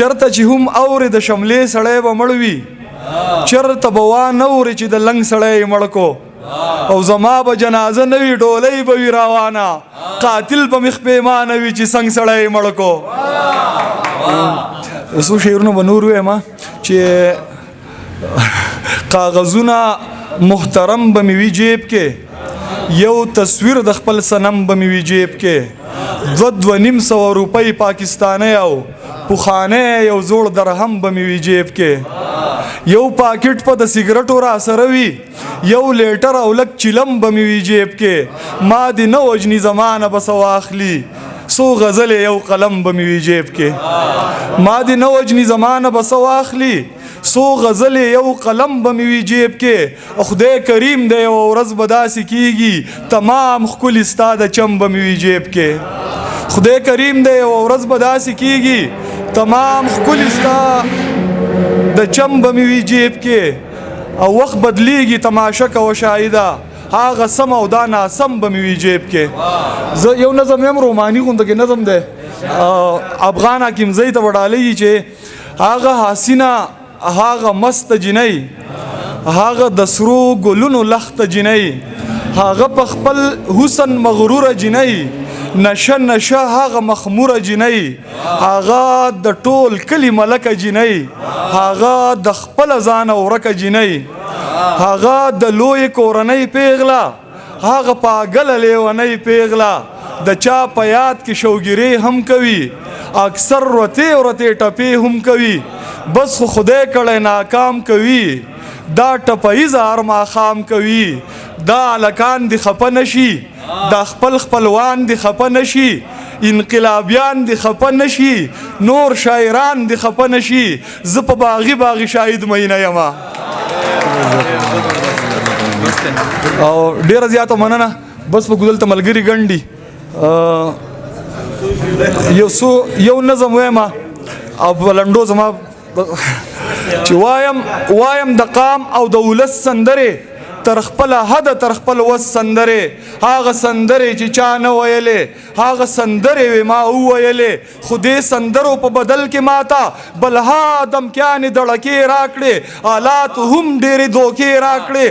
چرته چې هم اورې د شملې سړی به مړ وي چرته به وانه اورې چې د لنګ سړی یې مړ کو او زما به جنازه نه وي ډولۍ به وي روانه قاتل به مې خپېمانه وي چې څنګ سړی یې مړ کو. څو شعرونه به نور ووایم چې کاغذونه محترم به مې وي جیب کې یو تصویر د خپل صنم به مې وي جیب کې 2.5 روپۍ پاکستانی او پوخانه یو زوړ درهم به مې وي جیب کې یو پاکټ په د سیګرټو را سره وي یو لیټر او لږ چلم به مې وي جیب کې ما دې نه وجني زمانه به څه واخلي څو غزلې یو قلم به مې وي جیب کې ما دې نه وجني زمانه به څه واخلي څو غزلې یو قلم به مې وي جیب کې خدای کریم دی یوه ورځ به داسې کېږي تمام ښکلي ستا د چم به مې وي جیب کې خدای کریم دی یوه ورځ به داسې کېږي تمام ښکلي ستا د چم به مې وي جیب کې او وخت بدلیږي تماشه کوه شاهده هغه سم او دا ناسم به مې وي جیب کې زه یو نظم یم روماني غونده کې نظم دی افغان حکیمزی ته به ډالېږي چې هغه حسینه هغه مست جنۍ هغه د سرو ګلونو لخته جنۍ هغه په خپل حسن مغروره جنۍ نشه نشه هغه مخموره جنۍ هغه د ټول کلي ملکه جنۍ هغه د خپل ځان ورکه جنۍ هغه د لوی کورنۍ پیغله هغه پاگل لیونۍ پیغله د چا په یاد کې شوګیرې هم کوي اکثر ورتې ورتې ټپې هم کوي بس خدای کړی ناکام کوي دا ټپیز هر ماښام کوي دا هلکان دې خفه نشي دا خپل خپلوان دې خفه نشي انقلابیان دې خفه نشي نور شاعران دې خفه نشي زه په باغي باغي شاهد مینه یم او ډېره زیاته مننه بس په ګدلته ملګري ګڼ یو نظم وایم او په لنډو زما چې وایم د قام او د ولس سندرې تر خپل حد تر خپل وس سندرې هغه سندرې چې چا نه ویلې هغه سندرې وې ما وویلې خو دې سندرو په بدل کې ماته بلها دمکیانې دړکې راکړې آلات هم ډېرې دوکې راکړې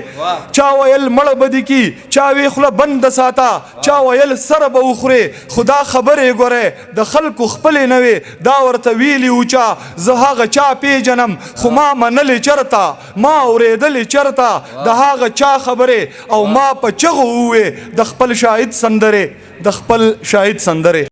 چا ویل مړه به دې کي چا وی خوله بنده ساته چا ویل سره به وخورې خو دا خبرې ګورې د خلکو خپلې نه وې دا ورته ویلي و چا زه هغه چا پیژنم خو ما منلې چرته ما اورېدلې چرته د هغه چا خبره او ما په چغو وې د خپل شاهد سندره